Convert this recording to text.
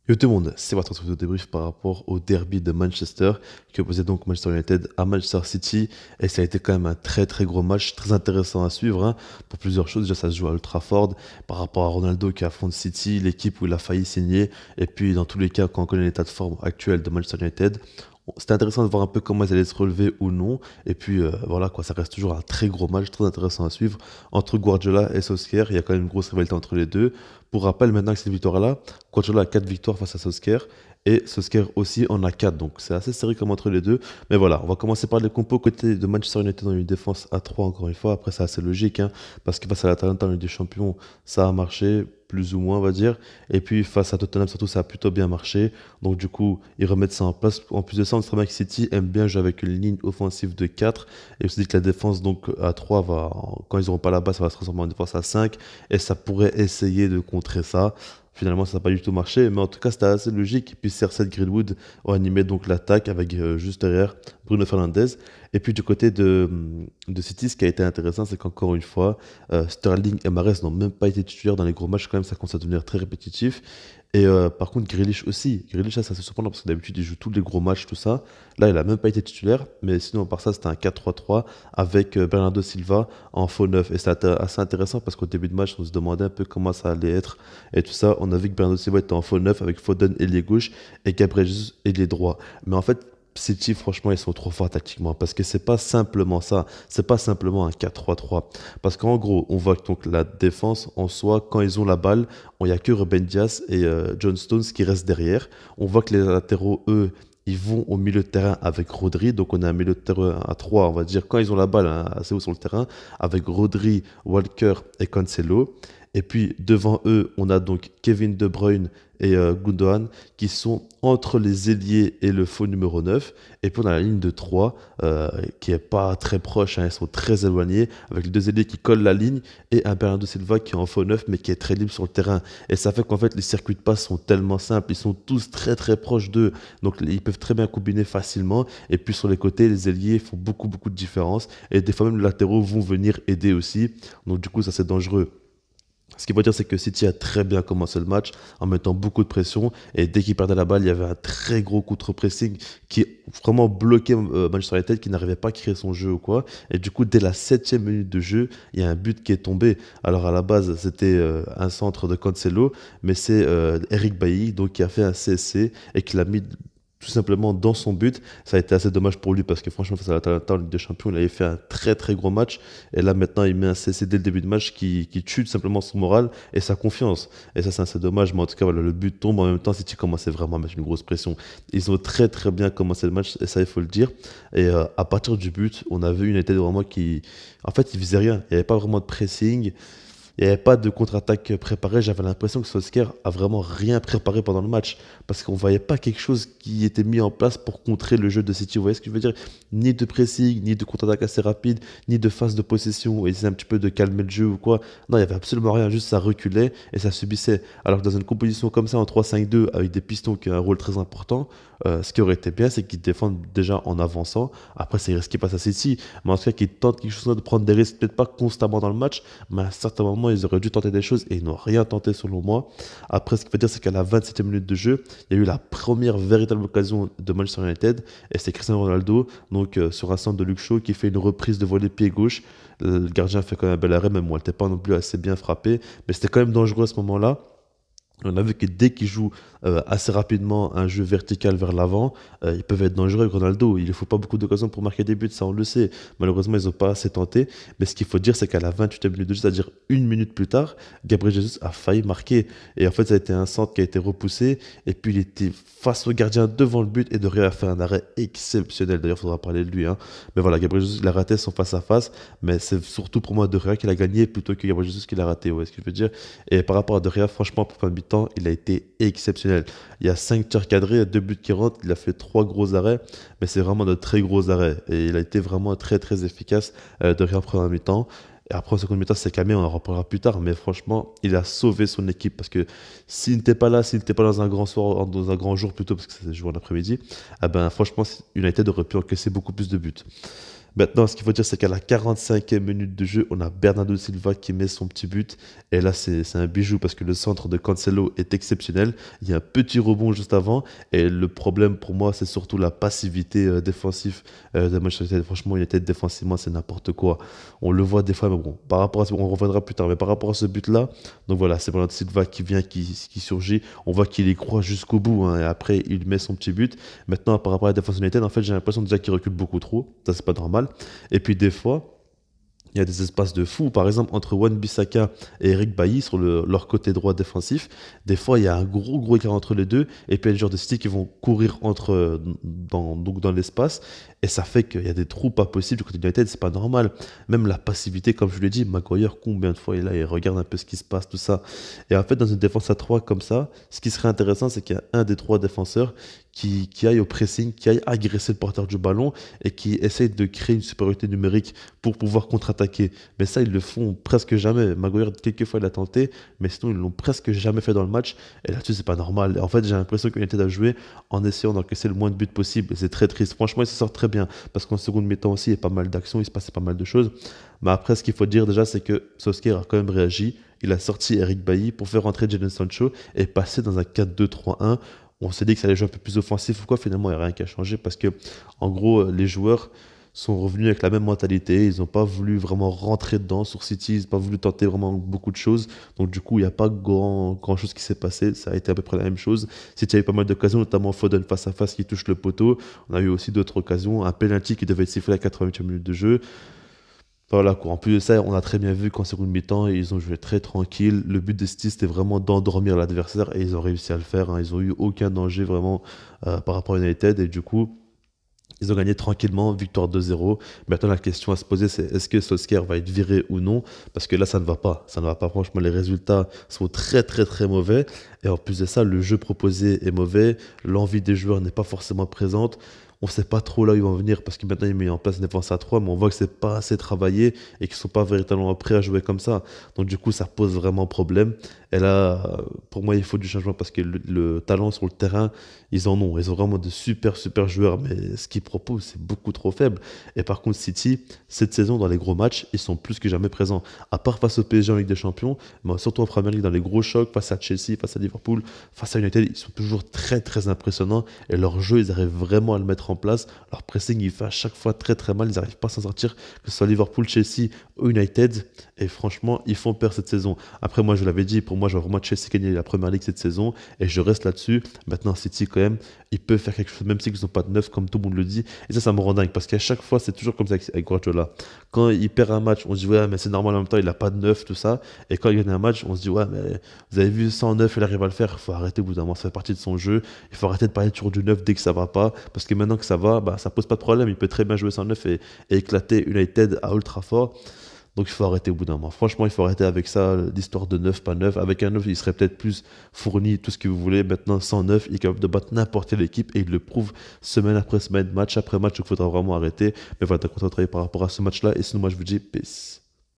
Yo tout le monde, c'est votre truc de débrief par rapport au derby de Manchester qui opposait donc Manchester United à Manchester City et ça a été quand même un très très gros match, très intéressant à suivre hein, pour plusieurs choses. Déjà ça se joue à Old Trafford par rapport à Ronaldo qui affronte City, l'équipe où il a failli signer et puis dans tous les cas quand on connaît l'état de forme actuel de Manchester United, c'était intéressant de voir un peu comment ils allaient se relever ou non et puis voilà quoi, ça reste toujours un très gros match, très intéressant à suivre entre Guardiola et Solskjaer, il y a quand même une grosse rivalité entre les deux. Pour rappel, maintenant que cette victoire-là, Guardiola a 4 victoires face à Solskjaer et Solskjaer aussi en a 4. Donc c'est assez serré comme entre les deux. Mais voilà, on va commencer par les compos côté de Manchester United dans une défense à 3 encore une fois. Après, c'est assez logique hein, parce que face à l'Atalanta en Ligue des Champions, ça a marché plus ou moins, on va dire. Et puis face à Tottenham, surtout, ça a plutôt bien marché. Donc du coup, ils remettent ça en place. En plus de ça, on sait bien que City aime bien jouer avec une ligne offensive de 4. Et on se dit que la défense donc à 3 va, quand ils n'auront pas la balle, ça va se transformer en défense à 5 et ça pourrait essayer de contrer ça. Finalement, ça n'a pas du tout marché, mais en tout cas, c'était assez logique. Et puis, CR7 Greenwood ont animé donc l'attaque avec juste derrière Bruno Fernandes. Et puis, du côté de City, ce qui a été intéressant, c'est qu'encore une fois, Sterling et Mahrez n'ont même pas été titulaires dans les gros matchs. Quand même, ça commence à devenir très répétitif. Et par contre, Grealish aussi. Grealish, ça c'est surprenant parce que d'habitude, il joue tous les gros matchs, tout ça. Là, il a même pas été titulaire. Mais sinon, par ça, c'était un 4-3-3 avec Bernardo Silva en faux neuf. Et c'était assez intéressant parce qu'au début de match, on se demandait un peu comment ça allait être et tout ça. On a vu que Bernardo Silva était en faux neuf avec Foden ailier gauche et Gabriel Jesus ailier droit. Mais en fait, City, franchement, ils sont trop forts tactiquement parce que c'est pas simplement ça, c'est pas simplement un 4-3-3. Parce qu'en gros, on voit que donc la défense en soi, quand ils ont la balle, il n'y a que Ruben Dias et John Stones qui restent derrière. On voit que les latéraux, eux, ils vont au milieu de terrain avec Rodri. Donc on a un milieu de terrain à 3, on va dire, quand ils ont la balle hein, assez haut sur le terrain, avec Rodri, Walker et Cancelo. Et puis devant eux, on a donc Kevin De Bruyne et Gundogan qui sont entre les ailiers et le faux numéro 9. Et puis on a la ligne de 3 qui est pas très proche, hein, ils sont très éloignés, avec les deux ailiers qui collent la ligne et un Bernardo Silva qui est en faux 9 mais qui est très libre sur le terrain. Et ça fait qu'en fait les circuits de passe sont tellement simples, ils sont tous très très proches d'eux. Donc ils peuvent très bien combiner facilement. Et puis sur les côtés, les ailiers font beaucoup beaucoup de différence. Et des fois même les latéraux vont venir aider aussi. Donc du coup ça c'est dangereux. Ce qu'il faut dire, c'est que City a très bien commencé le match en mettant beaucoup de pression. Et dès qu'il perdait la balle, il y avait un très gros contre-pressing qui vraiment bloquait Manchester United, qui n'arrivait pas à créer son jeu ou quoi. Et du coup, dès la 7e minute de jeu, il y a un but qui est tombé. Alors à la base, c'était un centre de Cancelo, mais c'est Eric Bailly donc, qui a fait un CSC et qui l'a mis tout simplement dans son but. Ça a été assez dommage pour lui parce que franchement, face à l'Atalanta en Ligue des Champions, il avait fait un très très gros match. Et là maintenant, il met un CC dès le début de match qui tue tout simplement son moral et sa confiance. Et ça, c'est assez dommage. Mais en tout cas, voilà, le but tombe en même temps. City commençait vraiment à mettre une grosse pression. Ils ont très très bien commencé le match et ça, il faut le dire. Et à partir du but, on a vu une United vraiment qui. En fait, il faisait rien. Il n'y avait pas vraiment de pressing. Il n'y avait pas de contre-attaque préparée. J'avais l'impression que Solskjaer a vraiment rien préparé pendant le match. Parce qu'on ne voyait pas quelque chose qui était mis en place pour contrer le jeu de City. Vous voyez ce que je veux dire? Ni de pressing, ni de contre-attaque assez rapide, ni de phase de possession. Et c'est un petit peu de calmer le jeu ou quoi. Non, il n'y avait absolument rien. Juste ça reculait et ça subissait. Alors que dans une composition comme ça, en 3-5-2, avec des pistons qui ont un rôle très important, ce qui aurait été bien, c'est qu'ils défendent déjà en avançant. Après, c'est risqué face à City. Mais en tout cas, qu'ils tentent quelque chose de prendre des risques, peut-être pas constamment dans le match, mais à un certain moment, ils auraient dû tenter des choses et ils n'ont rien tenté selon moi. Après, ce qu'il faut dire, c'est qu'à la 27e minute de jeu, il y a eu la première véritable occasion de Manchester United et c'est Cristiano Ronaldo, donc sur un centre de Luke Shaw, qui fait une reprise de volée pied gauche. Le gardien fait quand même un bel arrêt, même moi, elle n'était pas non plus assez bien frappé, mais c'était quand même dangereux à ce moment-là. On a vu que dès qu'ils jouent assez rapidement un jeu vertical vers l'avant, ils peuvent être dangereux avec Ronaldo. Il ne faut pas beaucoup d'occasions pour marquer des buts, ça on le sait. Malheureusement, ils n'ont pas assez tenté. Mais ce qu'il faut dire, c'est qu'à la 28e minute de jeu, c'est-à-dire une minute plus tard, Gabriel Jesus a failli marquer. Et en fait, ça a été un centre qui a été repoussé. Et puis, il était face au gardien devant le but et De Gea a fait un arrêt exceptionnel. D'ailleurs, il faudra parler de lui, hein. Mais voilà, Gabriel Jesus, il a raté son face-à-face. Mais c'est surtout pour moi De Gea qui l'a gagné plutôt que Gabriel Jesus qui l'a raté. Ouais, ce que je veux dire. Et par rapport à De Gea, franchement, pour fin de mi-temps, il a été exceptionnel. Il y a 5 tirs cadrés, il y a 2 buts qui rentrent, il a fait 3 gros arrêts, mais c'est vraiment de très gros arrêts. Et il a été vraiment très très efficace De Gea en première mi-temps. Et après, en seconde mi-temps, c'est calmé, on en reparlera plus tard. Mais franchement, il a sauvé son équipe parce que s'il n'était pas là, s'il n'était pas dans un grand soir, dans un grand jour plutôt, parce que c'est joué en après-midi, eh ben, franchement, United aurait pu encaisser beaucoup plus de buts. Maintenant, ce qu'il faut dire, c'est qu'à la 45e minute de jeu, on a Bernardo Silva qui met son petit but. Et là, c'est un bijou parce que le centre de Cancelo est exceptionnel. Il y a un petit rebond juste avant. Et le problème pour moi, c'est surtout la passivité défensive de Manchester United. Franchement, United défensivement, c'est n'importe quoi. On le voit des fois, mais bon, par rapport à on reviendra plus tard. Mais par rapport à ce but-là, donc voilà, c'est Bernardo Silva qui vient, qui surgit. On voit qu'il y croit jusqu'au bout, hein, et après, il met son petit but. Maintenant, par rapport à la défense de United, en fait, j'ai l'impression déjà qu'il recule beaucoup trop. Ça, c'est pas normal. Et puis des fois, il y a des espaces de fou. Par exemple, entre Wan-Bissaka et Eric Bailly sur leur côté droit défensif, des fois, il y a un gros écart entre les deux. Et puis, il y a des joueurs de City qui vont courir donc dans l'espace. Et ça fait qu'il y a des trous pas possibles du côté de United. C'est pas normal. Même la passivité, comme je l'ai dit, Maguire, combien de fois il est là, il regarde un peu ce qui se passe, tout ça. Et en fait, dans une défense à 3 comme ça, ce qui serait intéressant, c'est qu'il y a un des trois défenseurs qui aille au pressing, qui aille agresser le porteur du ballon et qui essaye de créer une supériorité numérique pour pouvoir contre-attaquer. Mais ça, ils le font presque jamais. Maguire, quelquefois, il a tenté, mais sinon, ils l'ont presque jamais fait dans le match. Et là-dessus, c'est pas normal. Et en fait, j'ai l'impression qu'United a joué en essayant d'encaisser le moins de buts possible. Et c'est très triste. Franchement, ils se sortent très bien. Parce qu'en seconde mi-temps aussi, il y a pas mal d'actions, il se passait pas mal de choses. Mais après, ce qu'il faut dire déjà, c'est que Solskjaer a quand même réagi. Il a sorti Eric Bailly pour faire rentrer Jadon Sancho et passer dans un 4-2-3-1. On s'est dit que ça allait jouer un peu plus offensif ou quoi. Finalement, il n'y a rien qui a changé parce que, en gros, les joueurs sont revenus avec la même mentalité. Ils n'ont pas voulu vraiment rentrer dedans sur City. Ils n'ont pas voulu tenter vraiment beaucoup de choses. Donc, du coup, il n'y a pas grand chose qui s'est passé. Ça a été à peu près la même chose. City a eu pas mal d'occasions, notamment Foden face à face qui touche le poteau. On a eu aussi d'autres occasions. Un penalty qui devait être sifflé à 88 minutes de jeu. Voilà quoi. En plus de ça, on a très bien vu qu'en seconde mi-temps, ils ont joué très tranquille. Le but de City, c'était vraiment d'endormir l'adversaire et ils ont réussi à le faire, hein. Ils ont eu aucun danger vraiment par rapport à United et du coup, ils ont gagné tranquillement, victoire 2-0. Maintenant, la question à se poser, c'est est-ce que Solskjaer va être viré ou non? Parce que là, ça ne va pas. Ça ne va pas. Franchement, les résultats sont très mauvais. Et en plus de ça, le jeu proposé est mauvais. L'envie des joueurs n'est pas forcément présente. On ne sait pas trop là où ils vont venir parce que maintenant ils mettent en place une défense à 3, mais on voit que c'est pas assez travaillé et qu'ils sont pas véritablement prêts à jouer comme ça. Donc du coup, ça pose vraiment problème. Et là, pour moi, il faut du changement parce que le talent sur le terrain, ils en ont. Ils ont vraiment de super joueurs, mais ce qu'ils proposent, c'est beaucoup trop faible. Et par contre, City, cette saison, dans les gros matchs, ils sont plus que jamais présents. À part face au PSG en Ligue des Champions, mais surtout en Première Ligue, dans les gros chocs, face à Chelsea, face à Liverpool, face à United, ils sont toujours très impressionnants. Et leur jeu, ils arrivent vraiment à le mettre en place. Leur pressing, il fait à chaque fois très mal. Ils n'arrivent pas à s'en sortir, que ce soit Liverpool, Chelsea ou United. Et franchement, ils font peur cette saison. Après, moi, je l'avais dit, pour moi, je vois vraiment Chelsea gagner la Première Ligue cette saison. Et je reste là-dessus. Maintenant, City, quand même, ils peuvent faire quelque chose, même s'ils n'ont pas de neuf, comme tout le monde le dit. Et ça me rend dingue. Parce qu'à chaque fois, c'est toujours comme ça avec Guardiola. Quand il perd un match, on se dit, ouais, mais c'est normal en même temps, il n'a pas de neuf, tout ça. Et quand il gagne un match, on se dit, ouais, mais vous avez vu, sans neuf, il arrive à le faire. Il faut arrêter au bout d'un moment. Ça fait partie de son jeu. Il faut arrêter de parler toujours du neuf dès que ça va pas. Parce que maintenant que ça va, bah, ça pose pas de problème. Il peut très bien jouer sans neuf et éclater United à ultra fort. Donc il faut arrêter au bout d'un moment. Franchement, il faut arrêter avec ça, l'histoire de neuf, pas neuf. Avec un neuf, il serait peut-être plus fourni, tout ce que vous voulez. Maintenant, sans neuf, il est capable de battre n'importe quelle équipe et il le prouve semaine après semaine, match après match. Donc il faudra vraiment arrêter. Mais voilà, t'as content de travailler par rapport à ce match-là. Et sinon, moi, je vous dis peace.